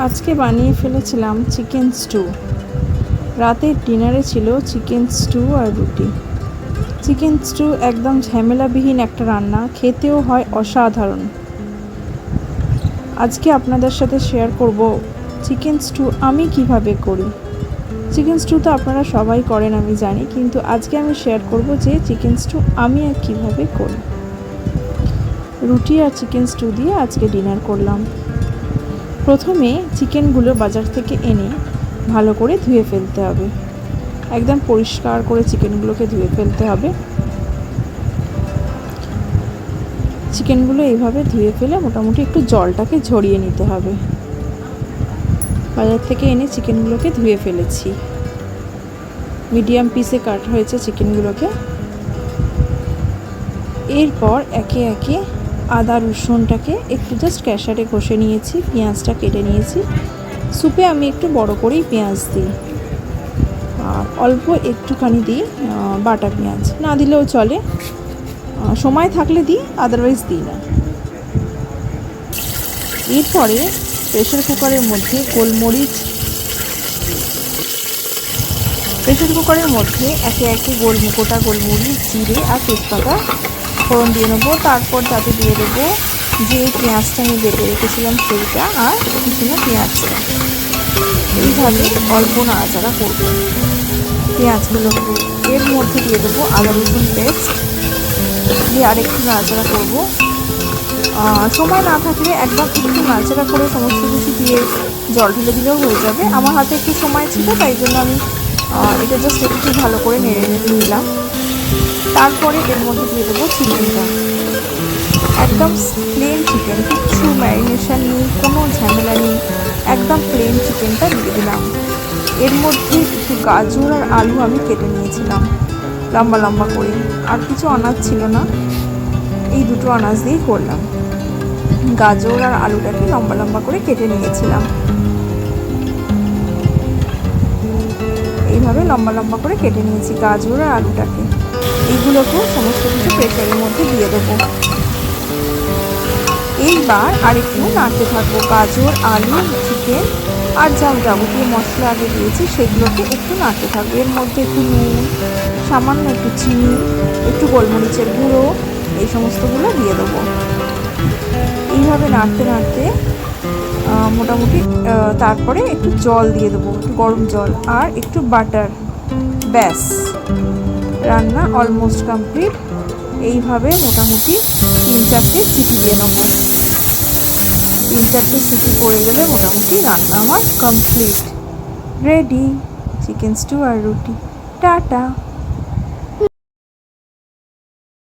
আজকে বানিয়ে ফেলেছিলাম চিকেন স্টু। রাতের ডিনারে ছিল চিকেন স্টু আর রুটি। চিকেন স্টু একদম ঝামেলাবিহীন একটা রান্না, খেতেও হয় অসাধারণ। আজকে আপনাদের সাথে শেয়ার করব চিকেন স্টু আমি কিভাবে করি। চিকেন স্টু তো আপনারা সবাই করেন আমি জানি, কিন্তু আজকে আমি শেয়ার করব যে চিকেন স্টু আমি কিভাবে করি। রুটি আর চিকেন স্টু দিয়ে আজকে ডিনার করলাম। প্রথমে চিকেনগুলো বাজার থেকে এনে ভালো করে ধুয়ে ফেলতে হবে। একদম পরিষ্কার করে চিকেনগুলোকে ধুয়ে ফেলতে হবে। চিকেনগুলো এইভাবে ধুয়ে ফেলে মোটামুটি একটু জলটাকে ঝরিয়ে নিতে হবে। বাজার থেকে এনে চিকেনগুলোকে ধুয়ে ফেলেছি। মিডিয়াম পিসে কাট হয়েছে চিকেনগুলোকে। এরপর একে একে আদা রসুনটাকে একটু জাস্ট ক্যাশারে ঘষে নিয়েছি, পেঁয়াজটা কেটে নিয়েছি। স্যুপে আমি একটু বড় করেই পেঁয়াজ দিই, আর অল্প একটুখানি দিই বাটা পেঁয়াজ, না দিলেও চলে, সময় থাকলে দিই, আদারওয়াইজ দিই না। এরপরে প্রেশার কুকারের মধ্যে একে একে গোটা গোলমরিচ, জিরে আর তেজপাতা ফোড়ন দিয়ে নেবো। তারপর তাতে দিয়ে দেবো যে পেঁয়াজটা আমি বেটে রেখেছিলাম সেইটা, আর কিছুটা পেঁয়াজটা। এইভাবে অল্প নাড়াচাড়া করবো পেঁয়াজগুলোকে। এর মধ্যে দিয়ে দেবো আদা রসুন পেস্ট, দিয়ে আরেকটু নাড়াচাড়া করবো। সময় না থাকলে একদম একটু নাড়াচাড়া করে সমস্ত কিছু দিয়ে জল ঢেলে দিলেও হয়ে যাবে। আমার হাতে একটু সময় ছিল, তাই জন্য আমি এটা জাস্ট একটু ভালো করে নেড়ে নিলাম। তারপরে এর মধ্যে দিয়ে দেবো চিকেনটা। একদম প্লেন চিকেন, কিচ্ছু ম্যারিনেশন নেই, কোনো ঝামেলা নেই, একদম প্লেন চিকেনটা দিয়ে দিলাম। এর মধ্যে একটু গাজর আর আলু আমি কেটে নিয়েছিলাম লম্বা লম্বা করে, আর কিছু আনাজ ছিল না, এই দুটো আনাজ দিয়েই করলাম। গাজর আর আলুটাকে লম্বা লম্বা করে কেটে নিয়েছিলাম, এইভাবে লম্বা লম্বা করে কেটে নিয়েছি গাজর আর আলুটাকে। এইগুলোকেও সমস্ত কিছু প্রেসারের মধ্যে দিয়ে দেবো। এইবার আরেকটু নাড়তে থাকবো। গাজর, আলু, চিকেন আর যা যাবতীয় মশলা আগে দিয়েছি সেগুলোকে একটু নাড়তে থাকবো। এর মধ্যে একটু নুন, সামান্য একটু চিনি, একটু গোলমরিচের গুঁড়ো, এই সমস্তগুলো দিয়ে দেবো। এইভাবে নাড়তে নাড়তে মোটামুটি তারপরে একটু জল দিয়ে দেবো, একটু গরম জল আর একটু বাটার। ব্যাস, রান্না অলমোস্ট কমপ্লিট। এইভাবে মোটামুটি 3-4টে সিটি দিয়ে নেবো। 3-4টে সিটি পড়ে গেলে মোটামুটি রান্না আমার কমপ্লিট, রেডি। চিকেন স্টু আর রুটি। টাটা।